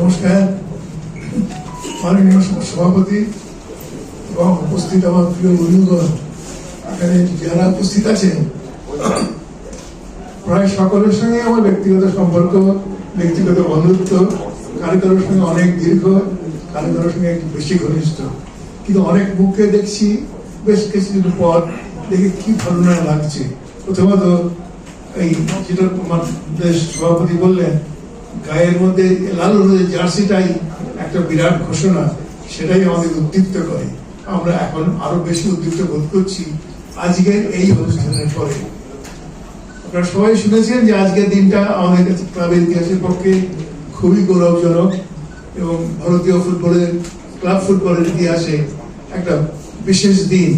নমস্কার মাননীয় সভাপতি এবং উপস্থিত আমার প্রিয় বন্ধুগণ, এখানে যারা উপস্থিত আছেন প্রায় সকলের সঙ্গে আমার ব্যক্তিগত সম্পর্ক, ব্যক্তিগত বন্ধুত্ব, কারিগরের সঙ্গে অনেক দীর্ঘ, কারিগরের সঙ্গে একটু বেশি ঘনিষ্ঠ। কিন্তু অনেক মুখে দেখছি বেশ কিছুদিন পর দেখে কি ধারণা লাগছে। প্রথমত এই যেটা আমার দেশ সভাপতি বললেন, গায়ের মধ্যে লাল হলুদের জার্সিটাই একটা বিরাট ঘোষণা, সেটাই আমাদের উদ্দীপ্ত করে। আমরা এখন আরো বেশি উদ্দীপ্ত বোধ করছি আজকের এই অনুষ্ঠানের পরে। আপনারা সবাই শুনেছেন যে আজকের দিনটা আমাদের কাছে ক্লাবের ইতিহাসের পক্ষে খুবই গৌরবজনক এবং ভারতীয় ফুটবলের, ক্লাব ফুটবলের ইতিহাসে একটা বিশেষ দিন।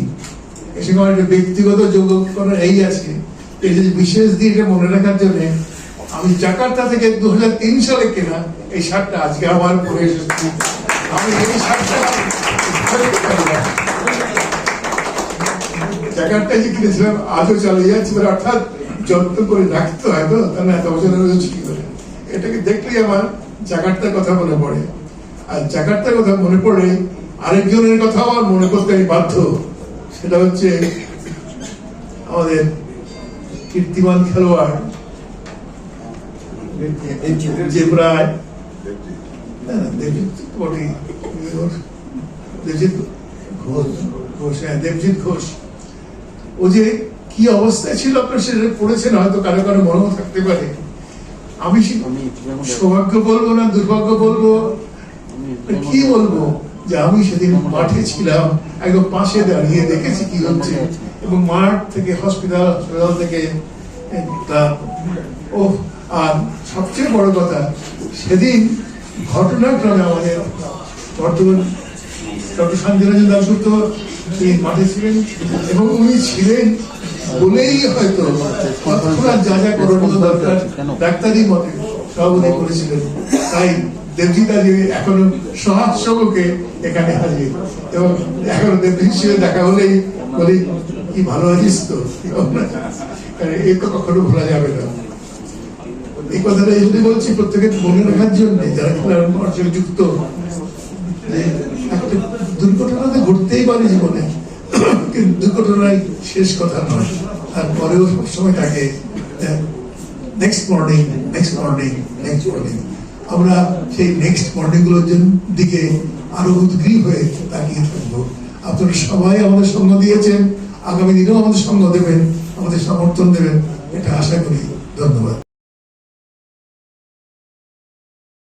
এ সময় একটা ব্যক্তিগত যোগ করার এই আছে, এই যে বিশেষ দিন এটা মনে রাখার জন্য আমি জাকার্তা থেকে 2003 সালে কেনা এই শার্টটা আজকে আবার পরে এসেছি। আমি এই শার্টটা জাকার্তা যে কিনেছিলাম আজও চালিয়ে যাচ্ছি, অর্থাৎ যত্ন করে রাখতে হয় তো, তাহলে এত বছর কি করে। এটাকে দেখলেই আমার জাকার্তার কথা মনে পড়ে। আর জাকার্তার কথা মনে পড়ে আরেকজনের কথা আমার মনে করতে আমি বাধ্য, সেটা হচ্ছে আমাদের কীর্তিমান খেলোয়াড় যে প্রায় দেবজিৎ ঘোষ, ও যে কি অবস্থায় ছিল আপনার সেটা পড়েছেন, হয়তো কারো কারো মনেও থাকতে পারে। আমি সৌভাগ্য বলবো না দুর্ভাগ্য বলবো, কি বলবো, যে আমি সেদিন মাঠে ছিলাম, একদম পাশে দাঁড়িয়ে দেখেছি কি হচ্ছে, এবং মাঠ থেকে হসপিটাল থেকে ও। আর সবচেয়ে বড় কথা, সেদিন ঘটনাক্রমে আমাদের বর্তমান ডক্টর শান্তিরঞ্জন দাশগুপ্ত মাঠে ছিলেন, এবং উনি ছিলেন বলেই হয়তো যা যা করণীয় দরকার ডাক্তারি মতে সব উনি করেছিলেন। তাই দেবজিতা যে এখনো সহাস্যকে এখানে হাজির, এবং এখনো দেবজিৎ হিসেবে দেখা হলেই বলি কি ভালো আছিস তো, এই তো কখনো ভোলা যাবে না। এই কথাটা এই জন্য বলছি প্রত্যেকের মনে রাখার জন্য, যারা খেলার সঙ্গে যুক্ত, একটা দুর্ঘটনাতে ঘটতেই পারে জীবনে, কিন্তু দুর্ঘটনায় শেষ কথা নয়, তারপরেও সবসময় থাকে next morning, next morning, next morning. আমরা সেই নেক্সট মর্নিং গুলোর দিকে আরো উদ্গ্রীব হয়ে তাকিয়ে থাকবো। আপনারা সবাই আমাদের সঙ্গ দিয়েছেন, আগামী দিনেও আমাদের সঙ্গ দেবেন, আমাদের সমর্থন দেবেন, এটা আশা করি। ধন্যবাদ।